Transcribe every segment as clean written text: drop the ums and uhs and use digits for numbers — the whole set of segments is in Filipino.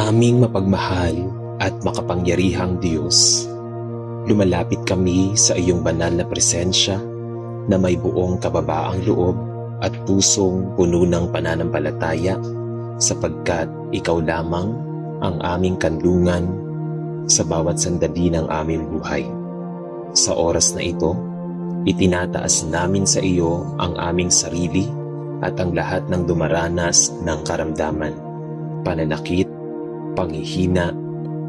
Aming mapagmahal at makapangyarihang Diyos, lumalapit kami sa iyong banal na presensya na may buong kababaang loob at pusong puno ng pananampalataya sapagkat ikaw lamang ang aming kanlungan sa bawat sandali ng aming buhay. Sa oras na ito, itinataas namin sa iyo ang aming sarili at ang lahat ng dumaranas ng karamdaman, pananakit, panghihina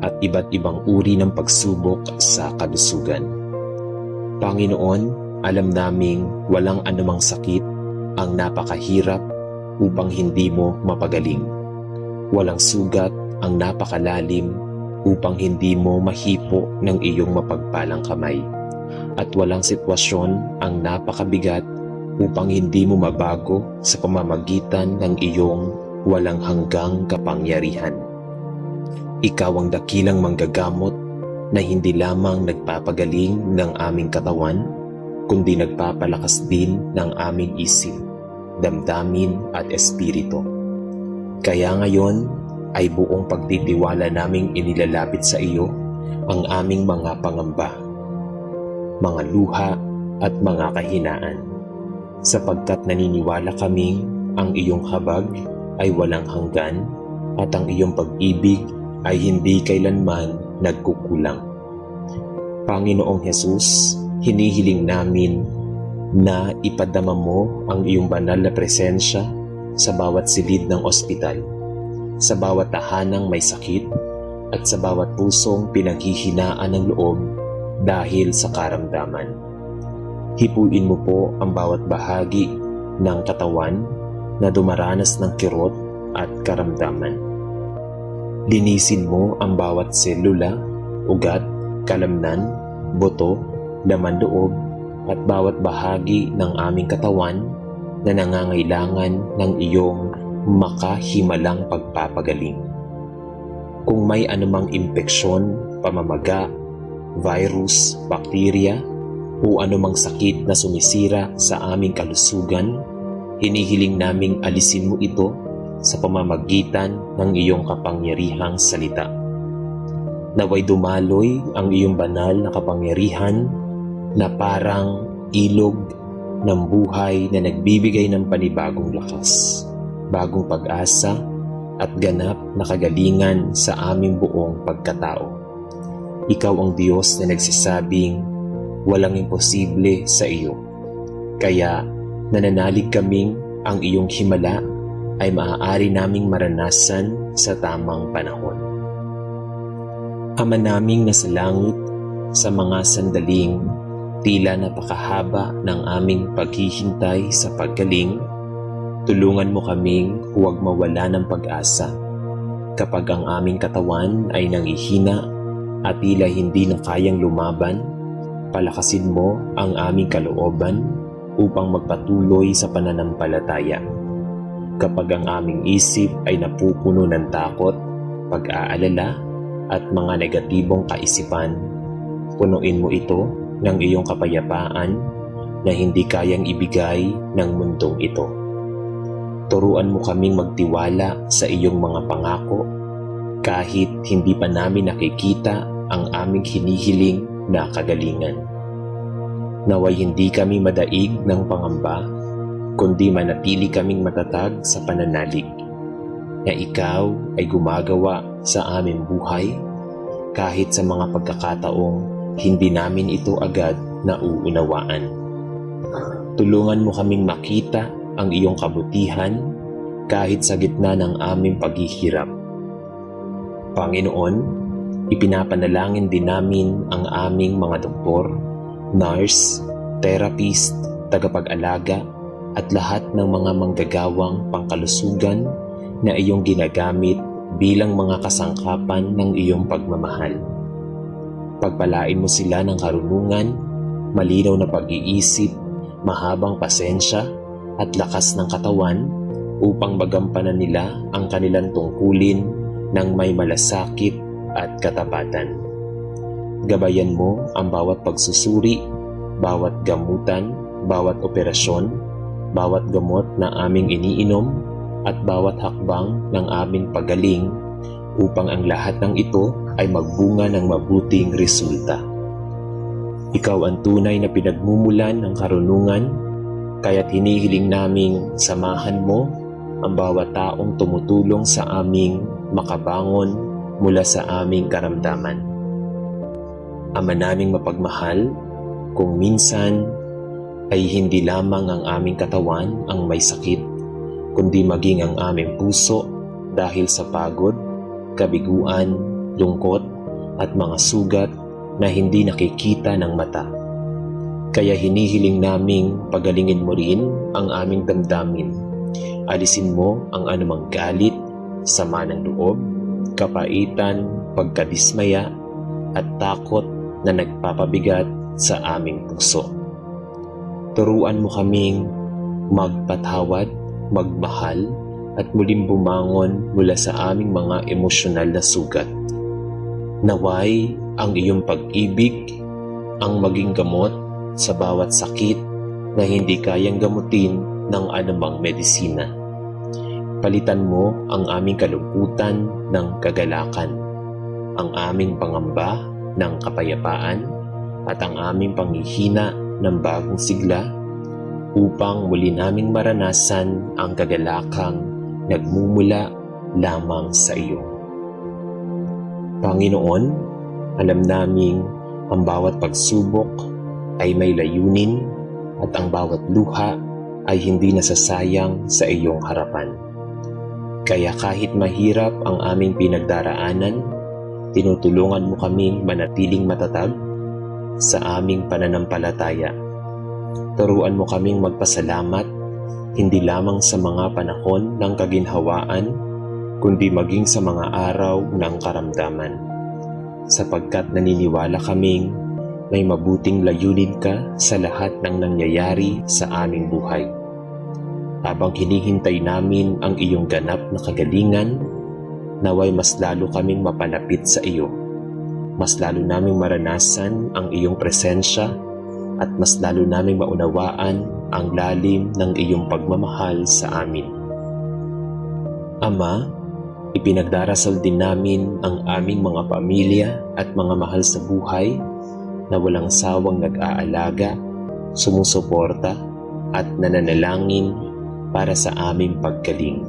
at iba't ibang uri ng pagsubok sa kalusugan. Panginoon, alam naming walang anumang sakit ang napakahirap upang hindi mo mapagaling. Walang sugat ang napakalalim upang hindi mo mahipo ng iyong mapagpalang kamay. At walang sitwasyon ang napakabigat upang hindi mo mabago sa pamamagitan ng iyong walang hanggang kapangyarihan. Ikaw ang dakilang manggagamot na hindi lamang nagpapagaling ng aming katawan, kundi nagpapalakas din ng aming isip, damdamin at espiritu. Kaya ngayon ay buong pagtitiwala naming inilalapit sa iyo ang aming mga pangamba, mga luha at mga kahinaan, sapagkat naniniwala kaming ang iyong habag ay walang hanggan at ang iyong pag-ibig ay hindi kailanman nagkukulang. Panginoong Hesus, hinihiling namin na ipadama mo ang iyong banal na presensya sa bawat silid ng ospital, sa bawat tahanang may sakit, at sa bawat pusong pinaghihinaan ng loob dahil sa karamdaman. Hipuin mo po ang bawat bahagi ng katawan na dumaranas ng kirot at karamdaman. Linisin mo ang bawat selula, ugat, kalamnan, buto, laman loob at bawat bahagi ng aming katawan na nangangailangan ng iyong makahimalang pagpapagaling. Kung may anumang impeksyon, pamamaga, virus, bakterya o anumang sakit na sumisira sa aming kalusugan, hinihiling naming alisin mo ito sa pamamagitan ng iyong kapangyarihang salita. Naway dumaloy ang iyong banal na kapangyarihan na parang ilog ng buhay na nagbibigay ng panibagong lakas, bagong pag-asa at ganap na kagalingan sa aming buong pagkatao. Ikaw ang Diyos na nagsasabing walang imposible sa iyo. Kaya nananalig kaming ang iyong himala ay maaari naming maranasan sa tamang panahon. Ama naming nasa langit, sa mga sandaling tila napakahaba ng aming paghihintay sa paggaling, tulungan mo kaming huwag mawala ng pag-asa. Kapag ang aming katawan ay nangihina at tila hindi na kayang lumaban, palakasin mo ang aming kalooban upang magpatuloy sa pananampalataya. Kapag ang aming isip ay napupuno ng takot, pag-aalala at mga negatibong kaisipan, punuin mo ito ng iyong kapayapaan na hindi kayang ibigay ng mundong ito. Turuan mo kaming magtiwala sa iyong mga pangako kahit hindi pa namin nakikita ang aming hinihiling na kagalingan. Naway hindi kami madaig ng pangamba, kundi manatili kaming matatag sa pananalig na ikaw ay gumagawa sa aming buhay kahit sa mga pagkakataong hindi namin ito agad nauunawaan. Tulungan mo kaming makita ang iyong kabutihan kahit sa gitna ng aming paghihirap. Panginoon, ipinapanalangin din namin ang aming mga doktor, nurse, therapist, tagapag-alaga at lahat ng mga manggagawang pangkalusugan na iyong ginagamit bilang mga kasangkapan ng iyong pagmamahal. Pagpalain mo sila ng karunungan, malinaw na pag-iisip, mahabang pasensya at lakas ng katawan upang magampanan nila ang kanilang tungkulin ng may malasakit at katapatan. Gabayan mo ang bawat pagsusuri, bawat gamutan, bawat operasyon, bawat gamot na aming iniinom at bawat hakbang ng aming pagaling upang ang lahat ng ito ay magbunga ng mabuting resulta. Ikaw ang tunay na pinagmumulan ng karunungan, kaya't hinihiling naming samahan mo ang bawat taong tumutulong sa aming makabangon mula sa aming karamdaman. Ama naming mapagmahal, kung minsan ay hindi lamang ang aming katawan ang may sakit, kundi maging ang aming puso dahil sa pagod, kabiguan, lungkot at mga sugat na hindi nakikita ng mata. Kaya hinihiling naming pagalingin mo rin ang aming damdamin. Alisin mo ang anumang galit, sama ng loob, kapaitan, pagkadismaya at takot na nagpapabigat sa aming puso. Turuan mo kaming magpatawad, magmahal at muling bumangon mula sa aming mga emosyonal na sugat. Naway ang iyong pag-ibig ang maging gamot sa bawat sakit na hindi kayang gamutin ng anumang medisina. Palitan mo ang aming kalungkutan ng kagalakan, ang aming pangamba ng kapayapaan at ang aming panghihina ng bagong sigla upang muli naming maranasan ang kagalakang nagmumula lamang sa iyo. Panginoon, alam naming ang bawat pagsubok ay may layunin at ang bawat luha ay hindi nasasayang sa iyong harapan. Kaya kahit mahirap ang aming pinagdaraanan, tinutulungan mo kaming manatiling matatag sa aming pananampalataya. Turuan mo kaming magpasalamat hindi lamang sa mga panahon ng kaginhawaan, kundi maging sa mga araw ng karamdaman. Sapagkat naniniwala kaming may mabuting layunin ka sa lahat ng nangyayari sa aming buhay. Habang hinihintay namin ang iyong ganap na kagalingan, naway mas lalo kaming mapalapit sa iyo. Mas lalo naming maranasan ang iyong presensya at mas lalo naming maunawaan ang lalim ng iyong pagmamahal sa amin. Ama, ipinagdarasal din namin ang aming mga pamilya at mga mahal sa buhay na walang sawang nag-aalaga, sumusuporta at nananalangin para sa aming paggaling.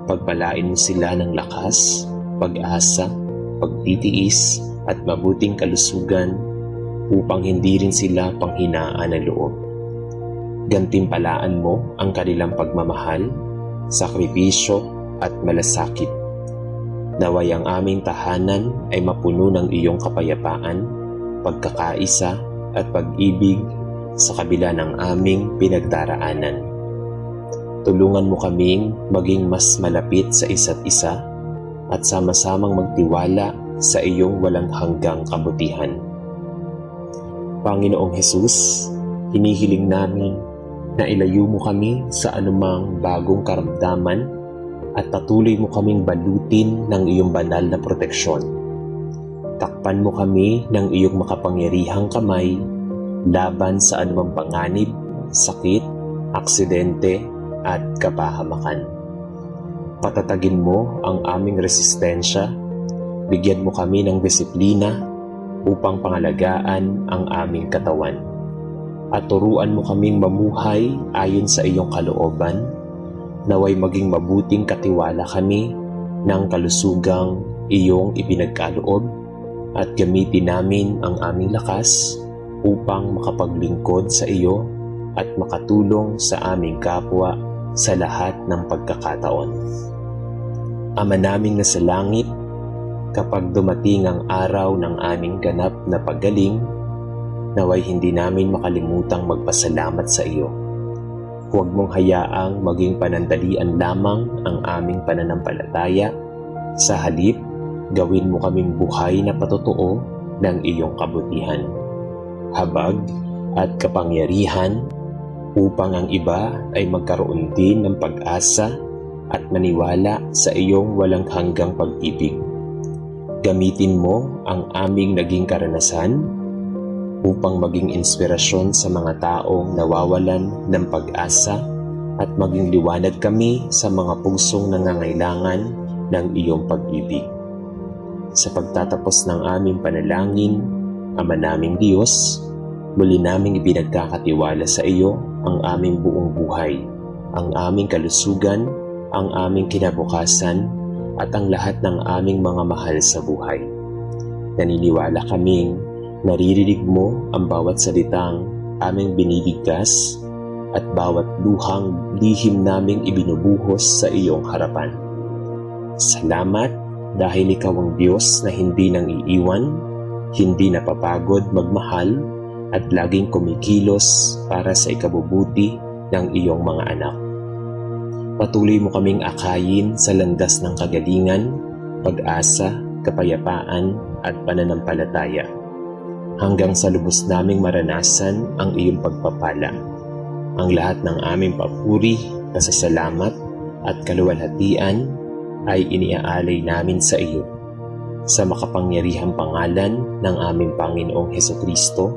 Pagpalain mo sila ng lakas, pag-asa, pagtitiis at mabuting kalusugan upang hindi rin sila panghinaan ng loob. Gantimpalaan mo ang kanilang pagmamahal, sakripisyo at malasakit. Naway ang aming tahanan ay mapuno ng iyong kapayapaan, pagkakaisa at pag-ibig sa kabila ng aming pinagdaraanan. Tulungan mo kaming maging mas malapit sa isa't isa at sama-samang magtiwala sa iyong walang hanggang kabutihan. Panginoong Hesus, hinihiling namin na ilayo mo kami sa anumang bagong karamdaman at patuloy mo kaming balutin ng iyong banal na proteksyon. Takpan mo kami ng iyong makapangyarihang kamay laban sa anumang panganib, sakit, aksidente at kapahamakan. Patatagin mo ang aming resistensya, bigyan mo kami ng disiplina upang pangalagaan ang aming katawan. At turuan mo kaming mamuhay ayon sa iyong kalooban, naway maging mabuting katiwala kami ng kalusugang iyong ipinagkaloob at gamitin namin ang aming lakas upang makapaglingkod sa iyo at makatulong sa aming kapwa sa lahat ng pagkakataon. Ama naming nasa langit, kapag dumating ang araw ng aming ganap na paggaling, naway hindi namin makalimutang magpasalamat sa iyo. Huwag mong hayaang maging panandalian lamang ang aming pananampalataya. Sa halip, gawin mo kaming buhay na patotoo ng iyong kabutihan, habag at kapangyarihan upang ang iba ay magkaroon din ng pag-asa at maniwala sa iyong walang hanggang pag-ibig. Gamitin mo ang aming naging karanasan upang maging inspirasyon sa mga taong nawawalan ng pag-asa at maging liwanag kami sa mga pusong nangangailangan ng iyong pag-ibig. sa pagtatapos ng aming panalangin, Ama naming Diyos, muli naming ibinagkakatiwala sa iyo ang aming buong buhay, ang aming kalusugan, ang aming kinabukasan, at ang lahat ng aming mga mahal sa buhay. Naniniwala kaming naririnig mo ang bawat salitang aming binibigkas at bawat luhang lihim naming ibinubuhos sa iyong harapan. Salamat dahil ikaw ang Diyos na hindi nang iiwan, hindi napapagod magmahal, at laging kumikilos para sa ikabubuti ng iyong mga anak. Patuloy mo kaming akayin sa landas ng kagalingan, pag-asa, kapayapaan at pananampalataya, hanggang sa lubos naming maranasan ang iyong pagpapala. Ang lahat ng aming papuri, pasasalamat at kaluwalhatian ay iniaalay namin sa iyo. Sa makapangyarihang pangalan ng aming Panginoong Hesukristo,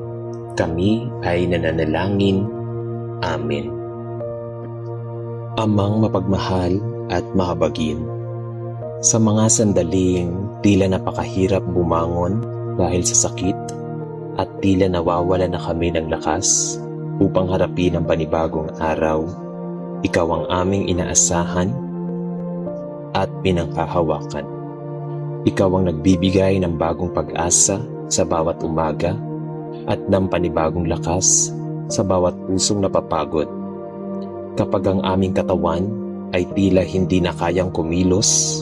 kami ay nananalangin. Amen. Amang mapagmahal at mahabagin, sa mga sandaling tila napakahirap bumangon dahil sa sakit at tila nawawala na kami ng lakas upang harapin ang panibagong araw, ikaw ang aming inaasahan at pinanghahawakan. Ikaw ang nagbibigay ng bagong pag-asa sa bawat umaga at ng panibagong lakas sa bawat pusong napapagod. Kapag ang aming katawan ay tila hindi na kayang kumilos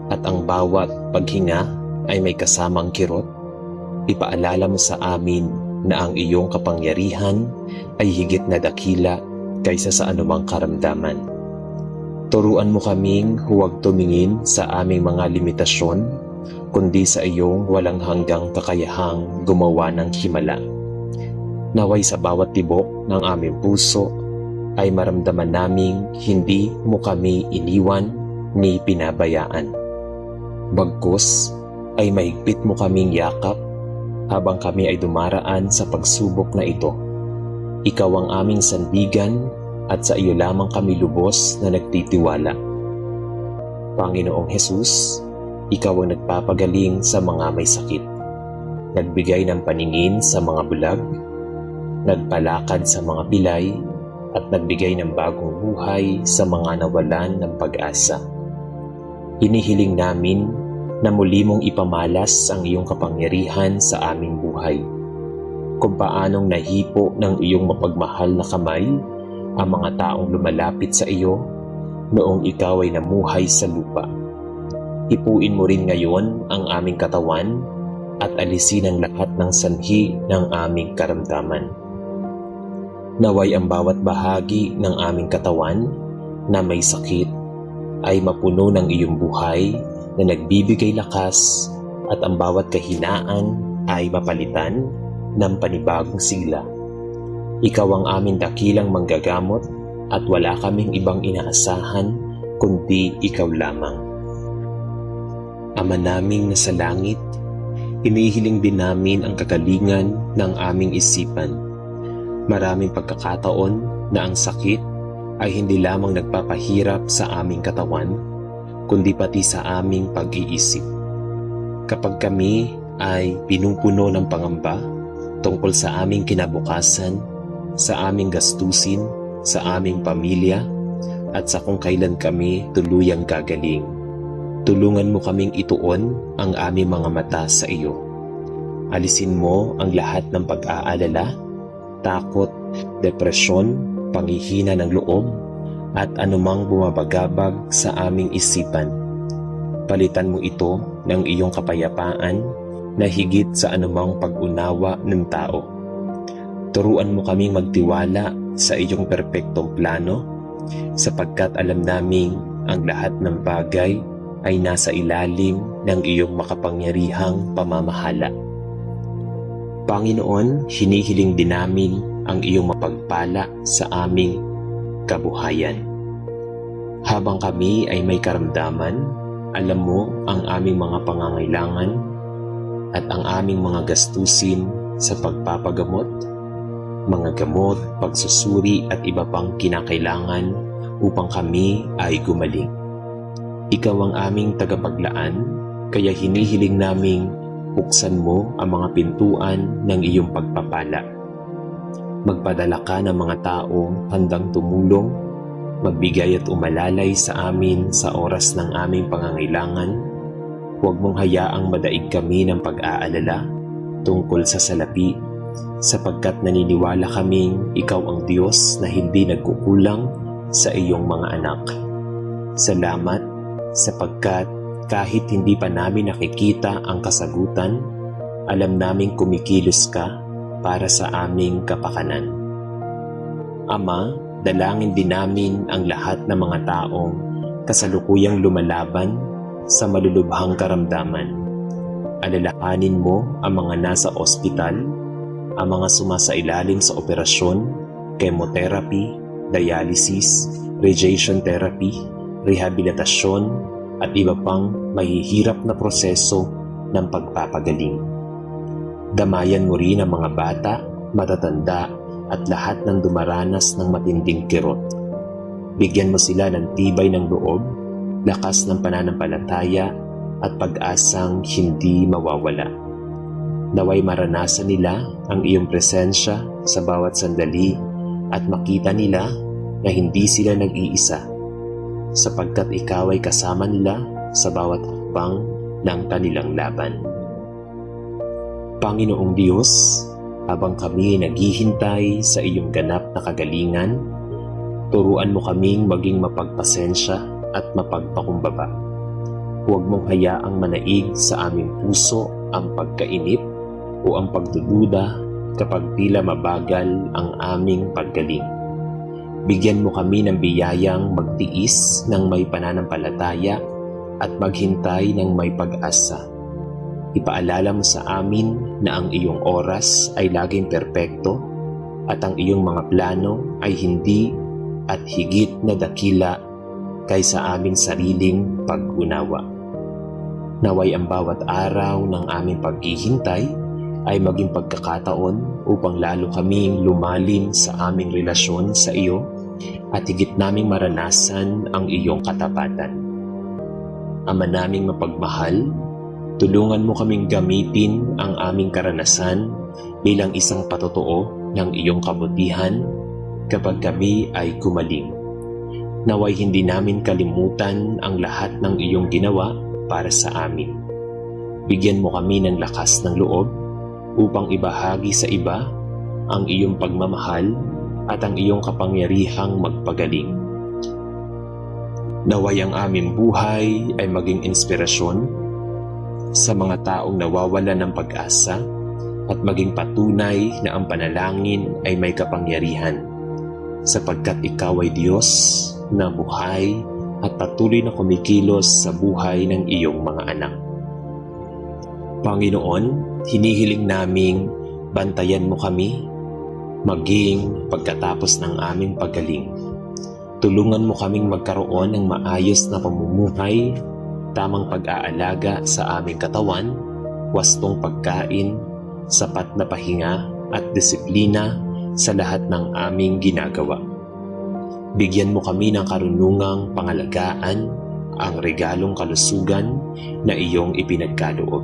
at ang bawat paghinga ay may kasamang kirot, ipaalala mo sa amin na ang iyong kapangyarihan ay higit na dakila kaysa sa anumang karamdaman. Turuan mo kaming huwag tumingin sa aming mga limitasyon, kundi sa iyong walang hanggang kakayahang gumawa ng himala. Naway sa bawat tibok ng aming puso ay maramdaman naming hindi mo kami iniwan ni pinabayaan. Bagkus ay mahigpit mo kaming yakap habang kami ay dumaraan sa pagsubok na ito. Ikaw ang aming sandigan at sa iyo lamang kami lubos na nagtitiwala. Panginoong Hesus, ikaw ang nagpapagaling sa mga may sakit, nagbigay ng paningin sa mga bulag, nagpalakad sa mga pilay, at nagbigay ng bagong buhay sa mga nawalan ng pag-asa. Inihiling namin na muli mong ipamalas ang iyong kapangyarihan sa aming buhay, kung paanong nahipo ng iyong mapagmahal na kamay ang mga taong lumalapit sa iyo noong ikaw ay namuhay sa lupa. Hipuin mo rin ngayon ang aming katawan at alisin ang lahat ng sanhi ng aming karamdaman. Naway ang bawat bahagi ng aming katawan na may sakit ay mapuno ng iyong buhay na nagbibigay lakas at ang bawat kahinaan ay mapalitan ng panibagong sigla. Ikaw ang aming dakilang manggagamot at wala kaming ibang inaasahan kundi ikaw lamang. Ama naming nasa langit, inihiling din namin ang kagalingan ng aming isipan. Maraming pagkakataon na ang sakit ay hindi lamang nagpapahirap sa aming katawan, kundi pati sa aming pag-iisip. Kapag kami ay pinupuno ng pangamba tungkol sa aming kinabukasan, sa aming gastusin, sa aming pamilya, at sa kung kailan kami tuluyang gagaling, tulungan mo kaming ituon ang aming mga mata sa iyo. Alisin mo ang lahat ng pag-aalala, takot, depresyon, panghihina ng loob, at anumang bumabagabag sa aming isipan. Palitan mo ito ng iyong kapayapaan na higit sa anumang pag-unawa ng tao. Turuan mo kaming magtiwala sa iyong perpektong plano, sapagkat alam naming ang lahat ng bagay ay nasa ilalim ng iyong makapangyarihang pamamahala. Panginoon, hinihiling din namin ang iyong mapagpala sa aming kabuhayan. Habang kami ay may karamdaman, alam mo ang aming mga pangangailangan at ang aming mga gastusin sa pagpapagamot, mga gamot, pagsusuri at iba pang kinakailangan upang kami ay gumaling. Ikaw ang aming tagapaglaan Kaya hinihiling naming buksan mo ang mga pintuan ng iyong pagpapala. Magpadala ka ng mga taong handang tumulong, magbigay at umalalay sa amin sa oras ng aming pangangailangan. Huwag mong hayaang madaig kami ng pag-aalala tungkol sa salapi, sapagkat naniniwala kaming ikaw ang Diyos na hindi nagkukulang sa iyong mga anak. Salamat sapagkat kahit hindi pa namin nakikita ang kasagutan, alam naming kumikilos ka para sa aming kapakanan. Ama, dalangin din namin ang lahat ng mga taong kasalukuyang lumalaban sa malulubhang karamdaman. Alalahanin mo ang mga nasa ospital, ang mga sumasailalim sa operasyon, chemotherapy, dialysis, radiation therapy, rehabilitasyon, at iba pang mahihirap na proseso ng pagpapagaling. Damayan mo rin ang mga bata, matatanda, at lahat ng dumaranas ng matinding kirot. Bigyan mo sila ng tibay ng loob, lakas ng pananampalataya, at pag-asang hindi mawawala. Naway maranasan nila ang iyong presensya sa bawat sandali at makita nila na hindi sila nag-iisa, sapagkat ikaw ay kasama nila sa bawat hakbang ng kanilang laban. Panginoong Diyos, habang kami naghihintay sa iyong ganap na kagalingan, turuan mo kaming maging mapagpasensya at mapagpakumbaba. Huwag mong hayaang manaig sa aming puso ang pagkainip o ang pagdududa kapag tila mabagal ang aming paggaling. Bigyan mo kami ng biyayang magtiis ng may pananampalataya at maghintay ng may pag-asa. Ipaalala mo sa amin na ang iyong oras ay laging perpekto at ang iyong mga plano ay hindi at higit na dakila kaysa aming sariling pag-unawa. Naway ang bawat araw ng aming paghihintay ay maging pagkakataon upang lalo kaming lumalim sa aming relasyon sa iyo at higit naming maranasan ang iyong katapatan. Ama naming mapagmahal, tulungan mo kaming gamitin ang aming karanasan bilang isang patotoo ng iyong kabutihan kapag kami ay gumaling. Naway hindi namin kalimutan ang lahat ng iyong ginawa para sa amin. Bigyan mo kami ng lakas ng loob upang ibahagi sa iba ang iyong pagmamahal at ang iyong kapangyarihang magpagaling. Naway ang aming buhay ay maging inspirasyon sa mga taong nawawalan ng pag-asa at maging patunay na ang panalangin ay may kapangyarihan, sapagkat ikaw ay Diyos na buhay at patuloy na kumikilos sa buhay ng iyong mga anak. Panginoon, hinihiling naming bantayan mo kami maging pagkatapos ng aming paggaling. Tulungan mo kaming magkaroon ng maayos na pamumuhay, tamang pag-aalaga sa aming katawan, wastong pagkain, sapat na pahinga at disiplina sa lahat ng aming ginagawa. Bigyan mo kami ng karunungang pangalagaan ang regalong kalusugan na iyong ipinagkaloob.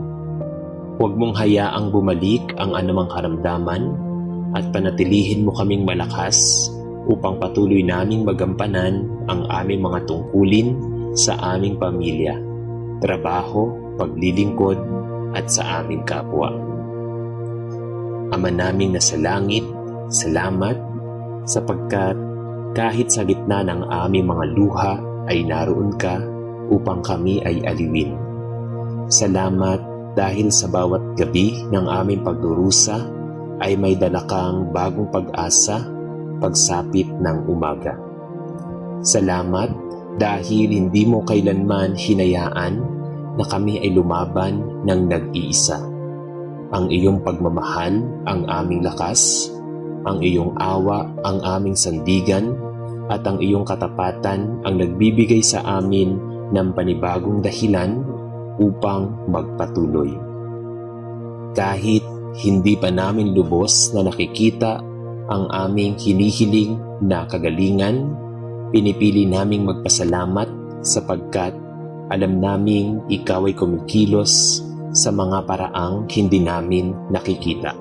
Huwag mong hayaang bumalik ang anumang karamdaman at panatilihin mo kaming malakas upang patuloy naming magampanan ang aming mga tungkulin sa aming pamilya, trabaho, paglilingkod at sa aming kapwa. Ama naming nasa langit, salamat sapagkat kahit sa gitna ng aming mga luha ay naroon ka upang kami ay aliwin. Salamat dahil sa bawat gabi ng aming pagdurusa ay may dala kang bagong pag-asa pagsapit ng umaga. Salamat dahil hindi mo kailanman hinayaan na kami ay lumaban ng nag-iisa. Ang iyong pagmamahal ang aming lakas, ang iyong awa ang aming sandigan, at ang iyong katapatan ang nagbibigay sa amin ng panibagong dahilan upang magpatuloy. Kahit hindi pa namin lubos na nakikita ang aming hinihiling na kagalingan, pinipili naming magpasalamat sapagkat Alam naming ikaw ay kumikilos sa mga paraang hindi namin nakikita.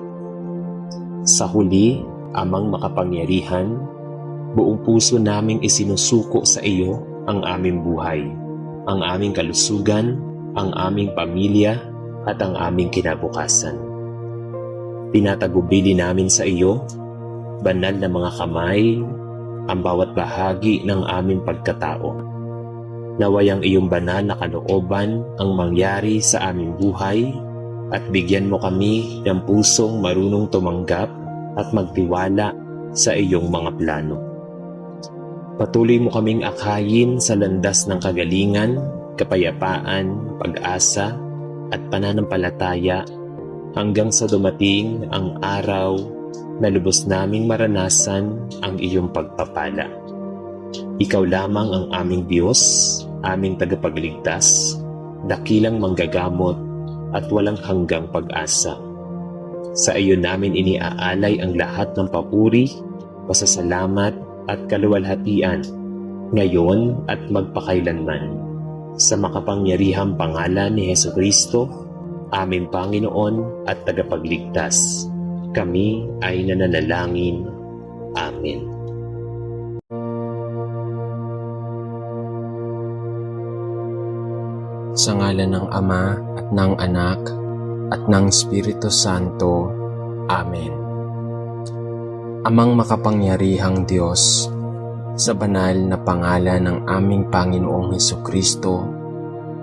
Sa huli, Amang makapangyarihan, buong puso naming isinusuko sa iyo ang aming buhay, ang aming kalusugan, ang aming pamilya, at ang aming kinabukasan. Tinatagubili namin sa iyo, banal na mga kamay, ang bawat bahagi ng aming pagkatao. Naway ang iyong banal na kalooban ang mangyari sa aming buhay at bigyan mo kami ng pusong marunong tumanggap at magtiwala sa iyong mga plano. Patuloy mo kaming akayin sa landas ng kagalingan, kapayapaan, pag-asa, at pananampalataya hanggang sa dumating ang araw na lubos naming maranasan ang iyong pagpapala. Ikaw lamang ang aming Diyos, aming tagapagligtas, dakilang manggagamot at walang hanggang pag-asa. Sa iyo namin iniaalay ang lahat ng papuri, pasasalamat at kaluwalhatian ngayon at magpakailanman. Sa makapangyarihang pangalan ni Jesucristo, aming Panginoon at tagapagligtas, kami ay nananalangin. Amen. Sa ngalan ng Ama at ng Anak at ng Espiritu Santo. Amen. Amang makapangyarihang Diyos, sa banal na pangalan ng aming Panginoong Hesukristo,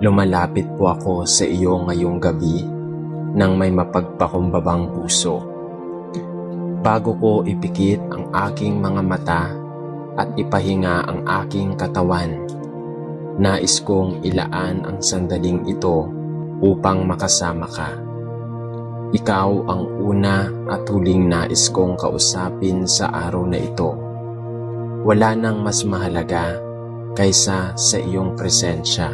lumalapit po ako sa iyo ngayong gabi nang may mapagpakumbabang puso. Bago ko ipikit ang aking mga mata at ipahinga ang aking katawan, nais kong ilaan ang sandaling ito upang makasama ka. Ikaw ang una at huling nais kong kausapin sa araw na ito. Wala nang mas mahalaga kaysa sa iyong presensya,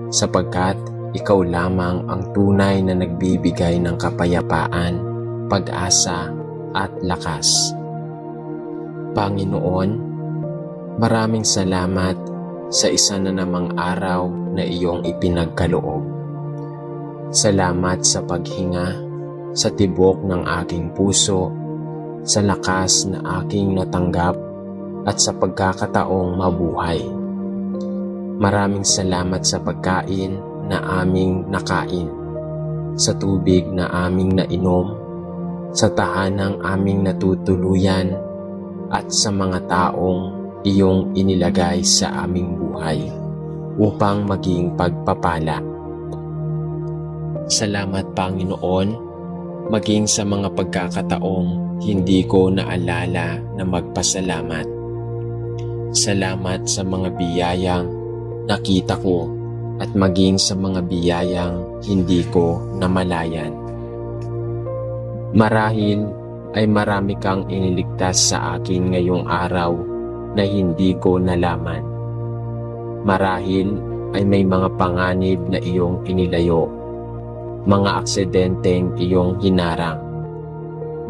sapagkat ikaw lamang ang tunay na nagbibigay ng kapayapaan, pag-asa at lakas. Panginoon, maraming salamat sa isa na namang araw na iyong ipinagkaloob. Salamat sa paghinga, sa tibok ng aking puso, sa lakas na aking natanggap, at sa pagkakataong mabuhay. Maraming salamat sa pagkain na aming nakain, sa tubig na aming nainom, sa tahanang aming natutuluyan, at sa mga taong iyong inilagay sa aming buhay upang maging pagpapala. Salamat, Panginoon, maging sa mga pagkakataong hindi ko naalala na magpasalamat. Salamat sa mga biyayang nakita ko at maging sa mga biyayang hindi ko namalayan. Marahil ay marami kang iniligtas sa akin ngayong araw na hindi ko nalaman. Marahil ay may mga panganib na iyong inilayo, mga aksidenteng iyong hinarang,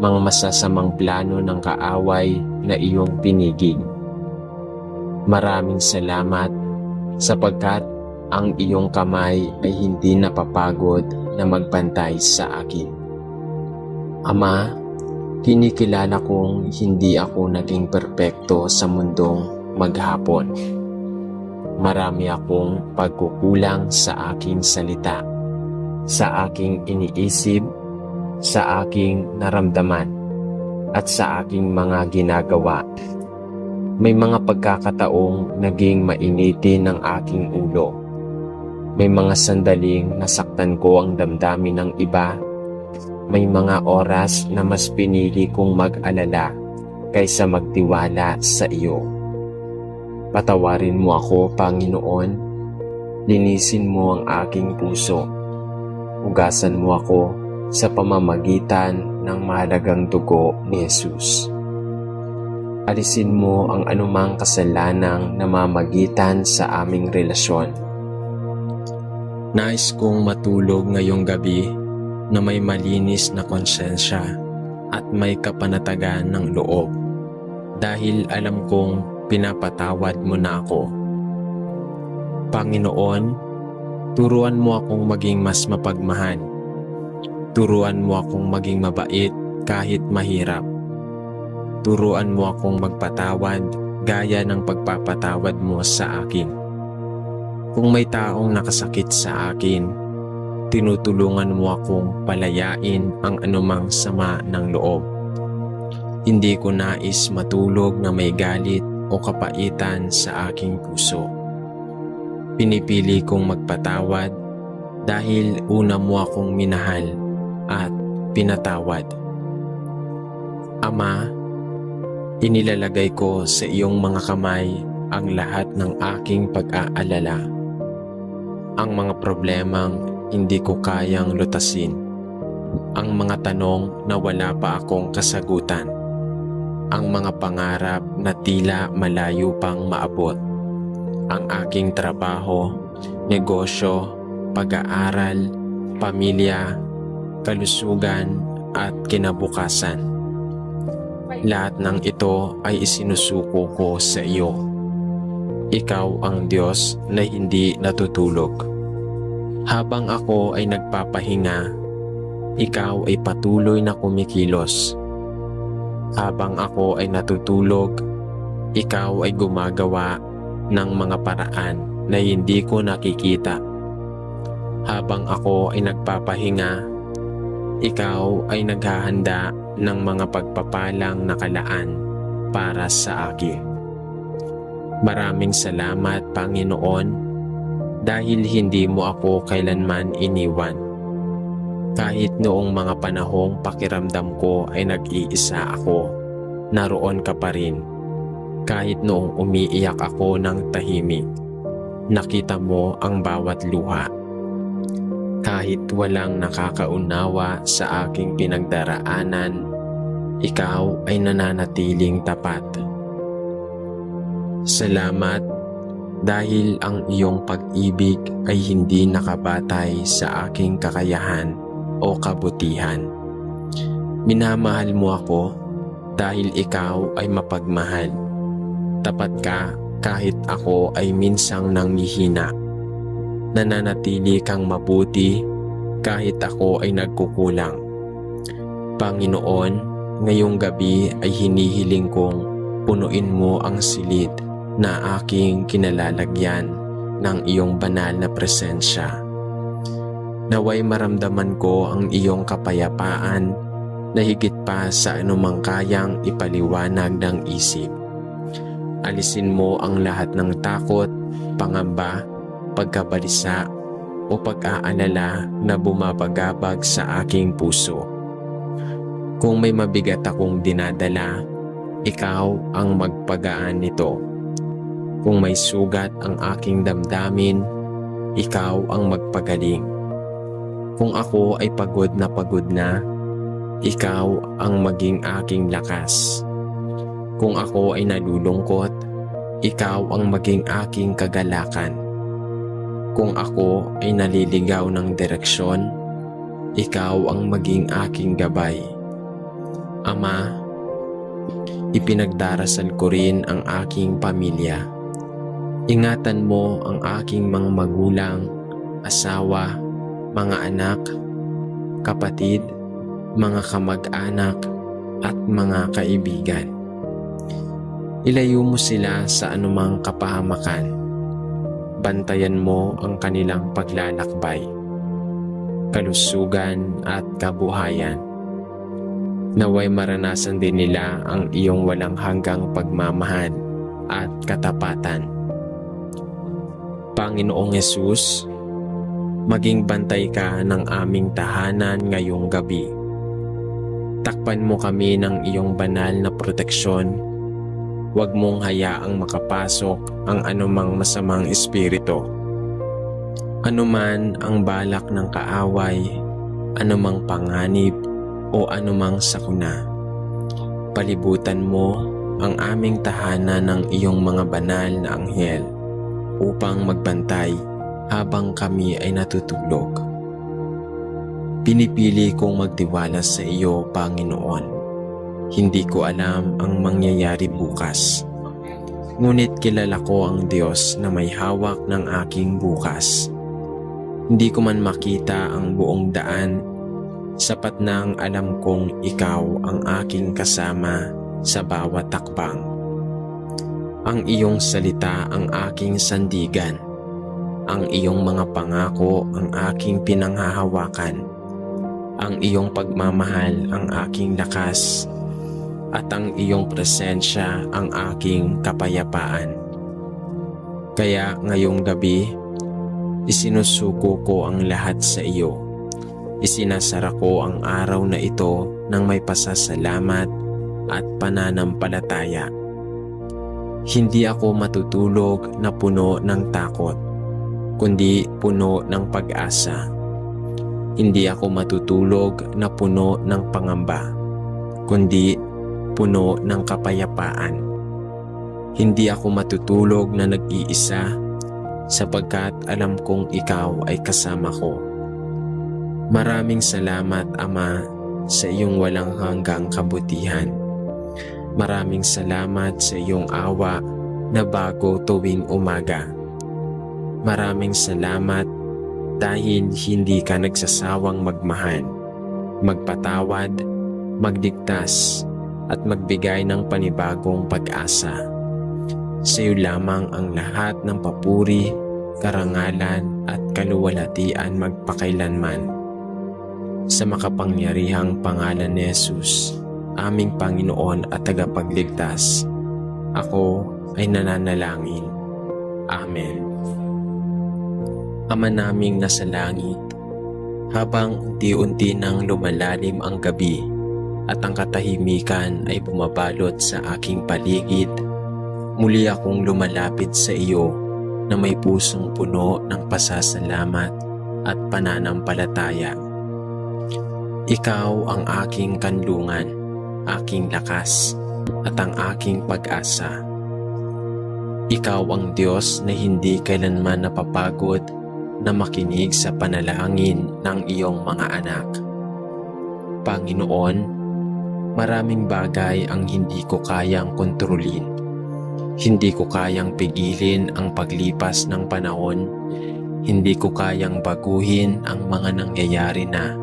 mga masasamang plano ng kaaway na iyong pinigil. Maraming salamat sapagkat ang iyong kamay ay hindi napapagod na magbantay sa akin. Ama, kinikilala kong hindi ako naging perpekto sa mundong maghapon. Marami akong pagkukulang sa aking salita, sa aking iniisip, sa aking naramdaman, at sa aking mga ginagawa. May mga pagkakataong naging mainitin ang aking ulo. May mga sandaling nasaktan ko ang damdamin ng iba. May mga oras na mas pinili kong mag-alala kaysa magtiwala sa iyo. Patawarin mo ako, Panginoon. Linisin mo ang aking puso. Hugasan mo ako sa pamamagitan ng mahalagang dugo ni Jesus. Alisin mo ang anumang kasalanang namamagitan sa aming relasyon. Nais kong matulog ngayong gabi na may malinis na konsensya at may kapanatagan ng loob dahil alam kong pinapatawad mo na ako. Panginoon, Turuan mo akong maging mas mapagmahal. Turuan mo akong maging mabait kahit mahirap. Turuan mo akong magpatawad gaya ng pagpapatawad mo sa akin. Kung may taong nakasakit sa akin, tinutulungan mo akong palayain ang anumang sama ng loob. Hindi ko nais matulog na may galit o kapaitan sa aking puso. Pinipili kong magpatawad dahil una mo akong minahal at pinatawad. Ama, inilalagay ko sa iyong mga kamay ang lahat ng aking pag-aalala. Ang mga problemang hindi ko kayang lutasin. Ang mga tanong na wala pa akong kasagutan. Ang mga pangarap na tila malayo pang maabot. Ang aking trabaho, negosyo, pag-aaral, pamilya, kalusugan at kinabukasan. Lahat ng ito ay isinusuko ko sa iyo. Ikaw ang Diyos na hindi natutulog. Habang ako ay nagpapahinga, ikaw ay patuloy na kumikilos. Habang ako ay natutulog, ikaw ay gumagawa ng mga paraan na hindi ko nakikita. Habang ako ay nagpapahinga, ikaw ay naghahanda ng mga pagpapalang nakalaan para sa akin. Maraming salamat, Panginoon, dahil hindi mo ako kailanman iniwan. Kahit noong mga panahong pakiramdam ko ay nag-iisa ako, naroon ka pa rin. Kahit noong umiiyak ako ng tahimik, nakita mo ang bawat luha. Kahit walang nakakaunawa sa aking pinagdaraanan, ikaw ay nananatiling tapat. Salamat dahil ang iyong pag-ibig ay hindi nakabatay sa aking kakayahan o kabutihan. Minamahal mo ako dahil ikaw ay mapagmahal. Tapat ka kahit ako ay minsang nanghihina. Nananatili kang mabuti kahit ako ay nagkukulang. Panginoon, ngayong gabi ay hinihiling kong punuin mo ang silid na aking kinalalagyan ng iyong banal na presensya. Naway maramdaman ko ang iyong kapayapaan na higit pa sa anumang kayang ipaliwanag ng isip. Alisin mo ang lahat ng takot, pangamba, pagkabalisa o pag-aalala na bumabagabag sa aking puso. Kung may mabigat akong dinadala, ikaw ang magpagaan nito. Kung may sugat ang aking damdamin, ikaw ang magpagaling. Kung ako ay pagod na, ikaw ang maging aking lakas. Kung ako ay nalulungkot, ikaw ang maging aking kagalakan. Kung ako ay naliligaw ng direksyon, ikaw ang maging aking gabay. Ama, ipinagdarasal ko rin ang aking pamilya. Ingatan mo ang aking mga magulang, asawa, mga anak, kapatid, mga kamag-anak at mga kaibigan. Ilayo mo sila sa anumang kapahamakan. Bantayan mo ang kanilang paglalakbay, kalusugan at kabuhayan. Naway maranasan din nila ang iyong walang hanggang pagmamahal at katapatan. Panginoong Hesus, maging bantay ka ng aming tahanan ngayong gabi. Takpan mo kami ng iyong banal na proteksyon. Huwag mong hayaang makapasok ang anumang masamang espiritu. Anuman ang balak ng kaaway, anumang panganib o anumang sakuna. Palibutan mo ang aming tahanan ng iyong mga banal na anghel upang magbantay habang kami ay natutulog. Pinipili kong magtiwala sa iyo, Panginoon. Hindi ko alam ang mangyayari bukas. Ngunit kilala ko ang Diyos na may hawak ng aking bukas. Hindi ko man makita ang buong daan, sapat na ang alam kong ikaw ang aking kasama sa bawat takbang. Ang iyong salita ang aking sandigan. Ang iyong mga pangako ang aking pinanghahawakan. Ang iyong pagmamahal ang aking lakas. At ang iyong presensya ang aking kapayapaan. Kaya ngayong gabi, isinusuko ko ang lahat sa iyo. Isinasara ko ang araw na ito ng may pasasalamat at pananampalataya. Hindi ako matutulog na puno ng takot, kundi puno ng pag-asa. Hindi ako matutulog na puno ng pangamba, kundi puno ng kapayapaan. Hindi ako matutulog na nag-iisa, sapagkat alam kong ikaw ay kasama ko. Maraming salamat, Ama, sa iyong walang hanggang kabutihan. Maraming salamat sa iyong awa na bago tuwing umaga. Maraming salamat dahil hindi ka nagsasawang magmahal, magpatawad, magligtas, at magbigay ng panibagong pag-asa. Sa iyo lamang ang lahat ng papuri, karangalan at kaluwalhatian magpakailanman. Sa makapangyarihang pangalan ni Jesus, aming Panginoon at tagapagligtas, ako ay nananalangin. Amen. Ama naming nasa langit, habang unti-unti nang lumalalim ang gabi at ang katahimikan ay bumabalot sa aking paligid, muli akong lumalapit sa iyo na may pusong puno ng pasasalamat at pananampalataya. Ikaw ang aking kanlungan, aking lakas, at ang aking pag-asa. Ikaw ang Diyos na hindi kailanman napapagod na makinig sa panalangin ng iyong mga anak. Panginoon, maraming bagay ang hindi ko kayang kontrolin. Hindi ko kayang pigilin ang paglipas ng panahon. Hindi ko kayang baguhin ang mga nangyayari na.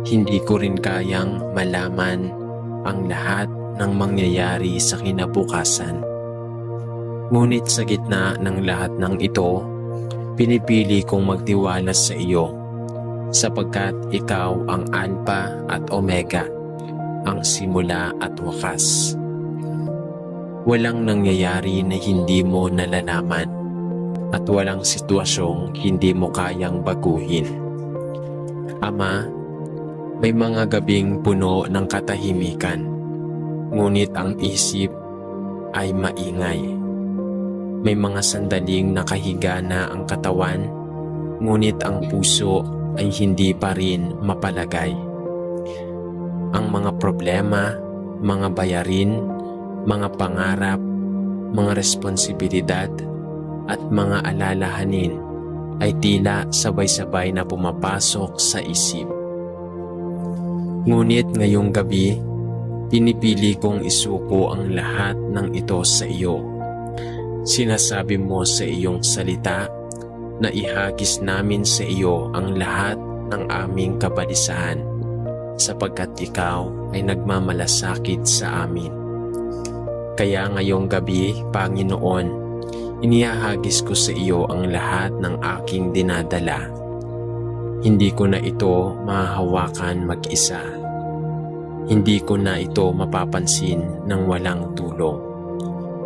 Hindi ko rin kayang malaman ang lahat ng mangyayari sa kinabukasan. Ngunit sa gitna ng lahat ng ito, pinipili kong magtiwala sa iyo, sapagkat ikaw ang Alpha at Omega, ang simula at wakas. Walang nangyayari na hindi mo nalalaman, at walang sitwasyong hindi mo kayang baguhin. Ama, may mga gabing puno ng katahimikan, ngunit ang isip ay maingay. May mga sandaling nakahiga na ang katawan, ngunit ang puso ay hindi pa rin mapalagay. Ang mga problema, mga bayarin, mga pangarap, mga responsibilidad, at mga alalahanin ay tila sabay-sabay na pumapasok sa isip. Ngunit ngayong gabi, pinipili kong isuko ang lahat ng ito sa iyo. Sinasabi mo sa iyong salita na ihagis namin sa iyo ang lahat ng aming kabalisahan, sapagkat ikaw ay nagmamalasakit sa amin. Kaya ngayong gabi, Panginoon, inihahagis ko sa iyo ang lahat ng aking dinadala. Hindi ko na ito mahahawakan mag-isa. Hindi ko na ito mapapansin ng walang tulong.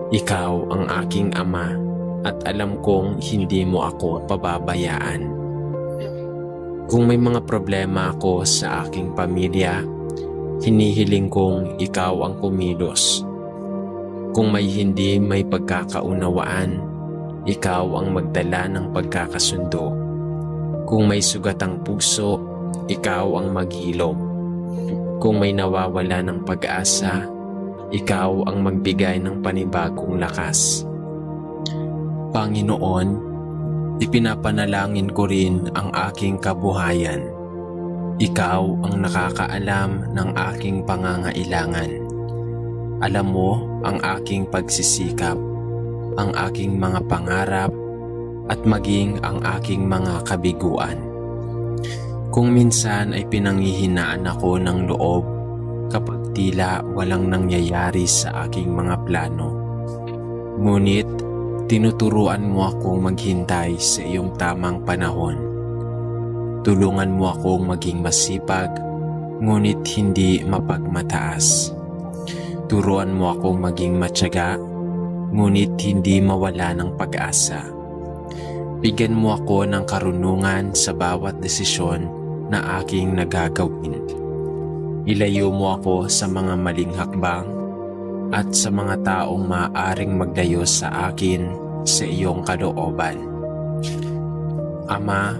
Ikaw ang aking Ama at alam kong hindi mo ako pababayaan. Kung may mga problema ako sa aking pamilya, hinihiling kong ikaw ang kumilos. Kung may hindi may pagkakaunawaan, ikaw ang magdala ng pagkakasundo. Kung may sugat ang puso, ikaw ang maghilom. Kung may nawawala ng pag-asa, ikaw ang magbigay ng panibagong lakas. Panginoon, ipinapanalangin ko rin ang aking kabuhayan. Ikaw ang nakakaalam ng aking pangangailangan. Alam mo ang aking pagsisikap, ang aking mga pangarap, at maging ang aking mga kabiguan. Kung minsan ay pinanghihinaan ako ng loob kapag tila walang nangyayari sa aking mga plano. Ngunit tinuturuan mo akong maghintay sa iyong tamang panahon. Tulungan mo akong maging masipag, ngunit hindi mapagmataas. Turuan mo akong maging matyaga, ngunit hindi mawala ng pag-asa. Bigyan mo ako ng karunungan sa bawat desisyon na aking nagagawin. Ilayo mo ako sa mga maling hakbang at sa mga taong maaaring maglayo sa akin sa iyong kalooban. Ama,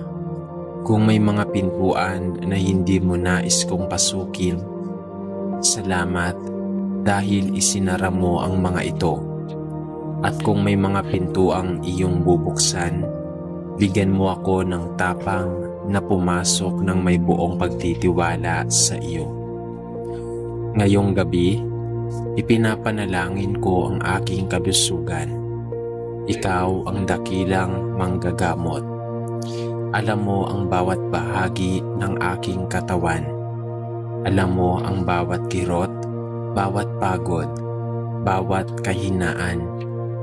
kung may mga pintuan na hindi mo nais kong pasukin, salamat dahil isinara mo ang mga ito. At kung may mga pintuang iyong bubuksan, bigyan mo ako ng tapang na pumasok ng may buong pagtitiwala sa iyo. Ngayong gabi, ipinapanalangin ko ang aking kalusugan. Ikaw ang dakilang manggagamot. Alam mo ang bawat bahagi ng aking katawan. Alam mo ang bawat kirot, bawat pagod, bawat kahinaan,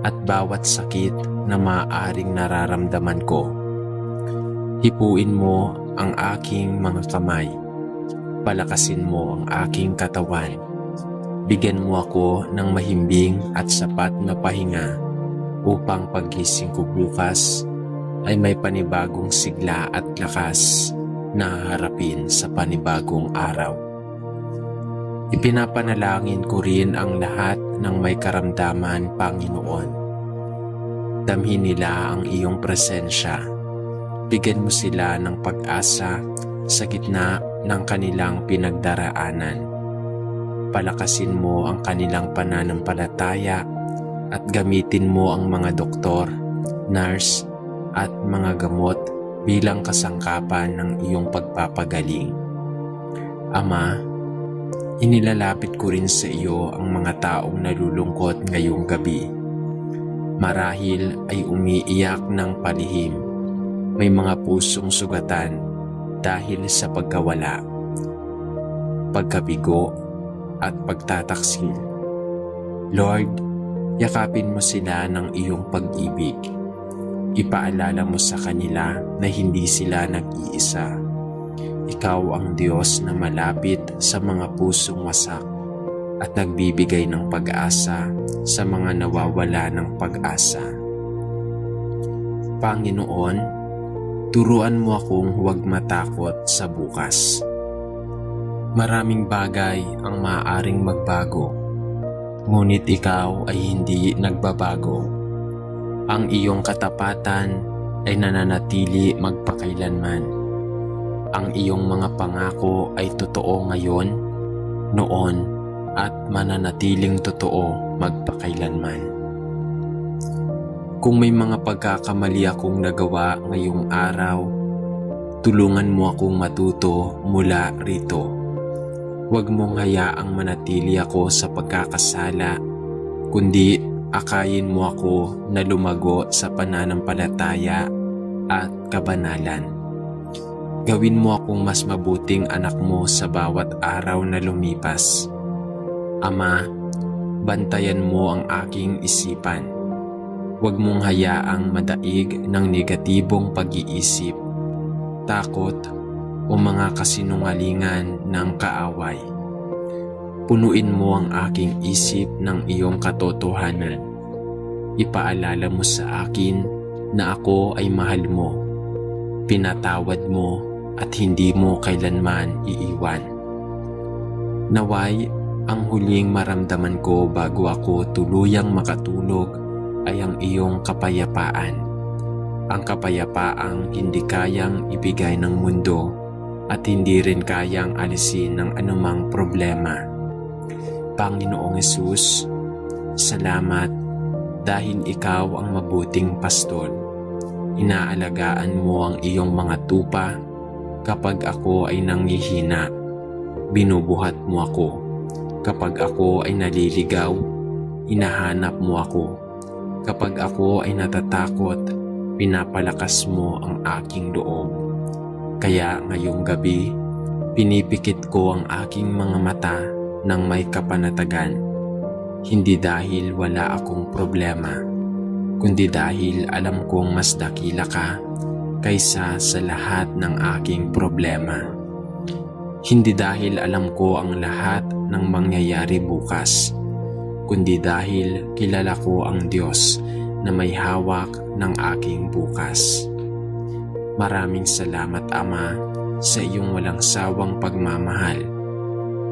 at bawat sakit na maaaring nararamdaman ko. Hipuin mo ang aking mga kamay. Palakasin mo ang aking katawan. Bigyan mo ako ng mahimbing at sapat na pahinga upang paggising ko bukas ay may panibagong sigla at lakas na harapin sa panibagong araw. Ipinapanalangin ko rin ang lahat ng may karamdaman, Panginoon. Damhin nila ang iyong presensya. Bigyan mo sila ng pag-asa sa gitna ng kanilang pinagdaraanan. Palakasin mo ang kanilang pananampalataya at gamitin mo ang mga doktor, nurse at mga gamot bilang kasangkapan ng iyong pagpapagaling. Ama, inilalapit ko rin sa iyo ang mga taong nalulungkot ngayong gabi. Marahil ay umiiyak ng palihim. May mga pusong sugatan dahil sa pagkawala, pagkabigo at pagtataksil. Lord, yakapin mo sila ng iyong pag-ibig. Ipaalala mo sa kanila na hindi sila nag-iisa. Ikaw ang Diyos na malapit sa mga pusong wasak at nagbibigay ng pag-asa sa mga nawawala ng pag-asa. Panginoon, turuan mo akong huwag matakot sa bukas. Maraming bagay ang maaaring magbago, ngunit ikaw ay hindi nagbabago. Ang iyong katapatan ay nananatili magpakailanman. Ang iyong mga pangako ay totoo ngayon, noon, at mananatiling totoo magpakailanman. Kung may mga pagkakamali akong nagawa ngayong araw, tulungan mo akong matuto mula rito. Huwag mong hayaang manatili ako sa pagkakasala, kundi akayin mo ako na lumago sa pananampalataya at kabanalan. Gawin mo akong mas mabuting anak mo sa bawat araw na lumipas. Ama, bantayan mo ang aking isipan. Huwag mong hayaang madaig ng negatibong pag-iisip, takot o mga kasinungalingan ng kaaway. Punuin mo ang aking isip ng iyong katotohanan. Ipaalala mo sa akin na ako ay mahal mo, pinatawad mo at hindi mo kailanman iiwan. Naway, ang huling maramdaman ko bago ako tuluyang makatulog ay ang iyong kapayapaan. Ang kapayapaang hindi kayang ibigay ng mundo at hindi rin kayang alisin ng anumang problema. Panginoong Hesus, salamat dahil ikaw ang mabuting pastol. Inaalagaan mo ang iyong mga tupa kapag ako ay nanghihina. Binubuhat mo ako. Kapag ako ay naliligaw, hinahanap mo ako. Kapag ako ay natatakot, pinapalakas mo ang aking loob. Kaya ngayong gabi, pinipikit ko ang aking mga mata ng may kapanatagan. Hindi dahil wala akong problema, kundi dahil alam kong mas dakila ka kaysa sa lahat ng aking problema. Hindi dahil alam ko ang lahat ng mangyayari bukas, kundi dahil kilala ko ang Diyos na may hawak ng aking bukas. Maraming salamat, Ama, sa iyong walang sawang pagmamahal.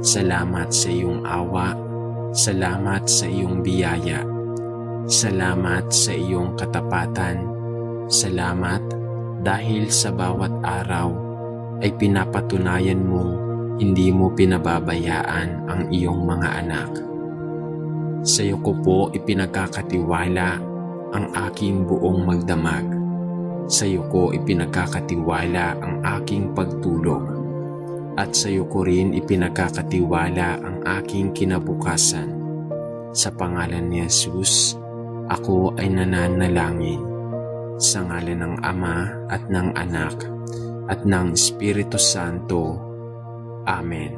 Salamat sa iyong awa. Salamat sa iyong biyaya. Salamat sa iyong katapatan. Salamat dahil sa bawat araw ay pinapatunayan mong hindi mo pinababayaan ang iyong mga anak. Sa iyo ko po ipinagkakatiwala ang aking buong magdamag. Sa iyo ko ipinagkakatiwala ang aking pagtulog. At sa iyo ko rin ipinagkakatiwala ang aking kinabukasan. Sa pangalan ni Jesus, ako ay nananalangin. Sa ngalan ng Ama at ng Anak at ng Espiritu Santo. Amen.